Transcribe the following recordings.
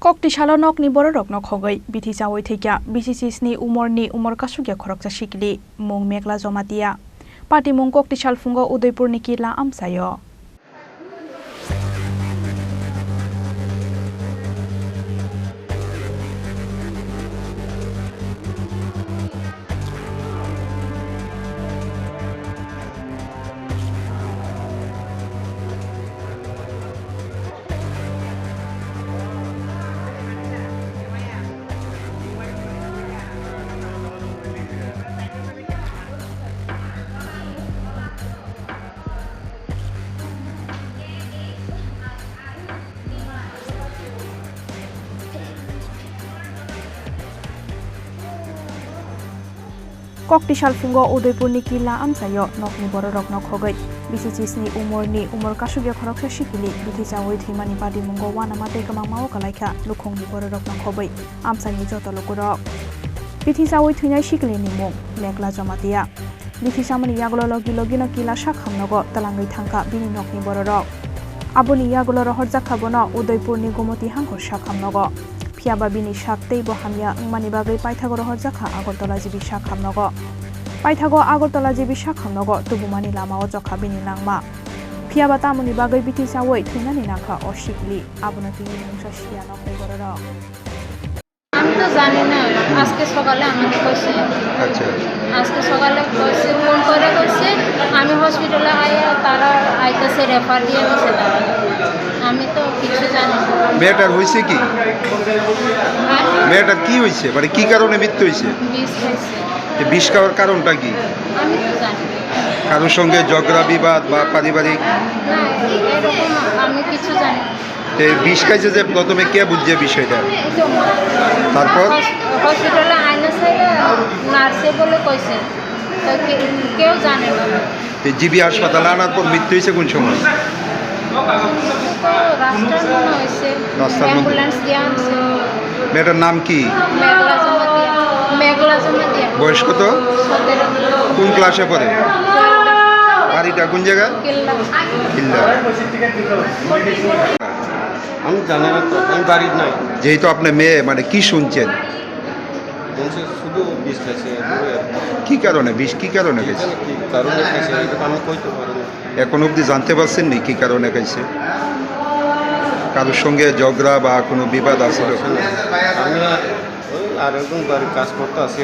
Koktishala nokni borok nok hogai bithi chawoi thekya BCC ni umor kasugya khorokcha sikli mong mekla jomatia party mong Koktishal fungo Udaipur ni kila amsayo Koktishal fungo Udaipur ni kila amsayo nokni borok nok hogai BCC ni umor kasugya khoroksa sikili bithi chawoi thimani party mongo wana mate kamang mao kalaikha lukhongni borok nok hobai amsani joto lokurok bithi chawoi thunai sikili ni mong mekla jamatia bithi samani yaglo logi no kila sakhamnogo talangai thangka bini nokni borok aboni yaglo rohor jakhabono Udaipur ni gomoti hangkor sakhamnogo Piaba bini shaktei bohamya ngmani bagai paithago rohor jakha Agartala jibi sakhamnogo paithago Agartala jibi sakhamnogo tubumani lamao jokha bini nangma Piaba tamuni bagai bithi chawoi thunani nakha osikli abono tini mungsa siya nokni borok আমি তো জানি না আজকে সকালে আমাকে কইছে আচ্ছা আজকে সকালে কইছে ফোন করে কইছে আমি হসপিটালে আইয়া তারা আইতাছে রেফার দিয়ে দিছে তারা আমি তো কিছু জানি না মেয়েটার হইছে কি মেয়েটার কি হইছে মানে কি কারণে মৃত্যু হইছে বিষ খাইছে এই বিষ খাওয়ার কারণটা কি আমি তো জানি কারোর সঙ্গে ঝগড়া বিবাদ বা পারিবারিক না এরকম আমি কিছু জানি না এই বিষ খাইছে যে প্রথমে কে বুঝছে বিষয়টা তারপর হসপিটালে আইনা সাইডে নার্সে বলে কইছে তো কেউ জানে না এই জিবি হাসপাতালে আনার পর মৃত্যু হয়েছে কোন সময় রাস্তার মনে হয়েছে রাস্তার মধ্যে? অ্যাম্বুলেন্স দিয়ে আনছে মেয়েটার নাম কি মেঘলা জমাতিয়া বয়স কত 17 কোন ক্লাসে পড়ে বাড়িটা কোন জায়গা কিল্লা আমি জানি না তো আমি বাড়ির নাই যেহেতু আপনি মেয়ে মানে কি শুনছেন বলছে শুধু বিষ খাইছে কি কারণে বিষ কি কারণে খাইছে কি কারণে খাইছে এটা আমি কইতে পারি না এখন অবধি জানতে পারছেন নি কি কারণে খাইছে কারোর সঙ্গে ঝগড়া বা কোনো বিবাদ আছে আমি ওই আর একজন বাড়ির কাজ করতে আসি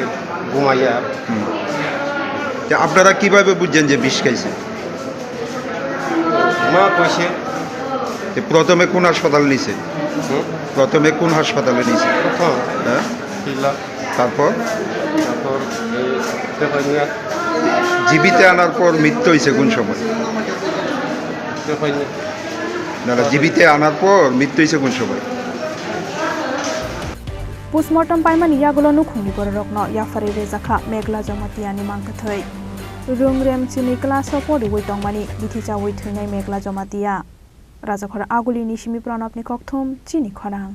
ঘুমাইয়া আপনারা কিভাবে বুঝছেন যে বিষ খাইছে মা কইছে প্রথমে কোন হাসপাতালে নিছে প্রথমে কোন হাসপাতালে নিছে প্রথম হ্যাঁ কিল্লা তারপর তারপর এই দেখাইনিয়া জীবিতে আনার পর মৃত্যু হয়েছে কোন সময় দেখাইনি না জীবিতে আনার পর মৃত্যু হয়েছে কোন সময় Postmortem paimani yagulo nukhungni borok no yafari rejakha Megla Jamatiani mangkathai rungrem chini class pori witongmani bithi chawoi thunai Megla Jamatia Rajakhor aguli ni simi pranapni kokthom chini khorang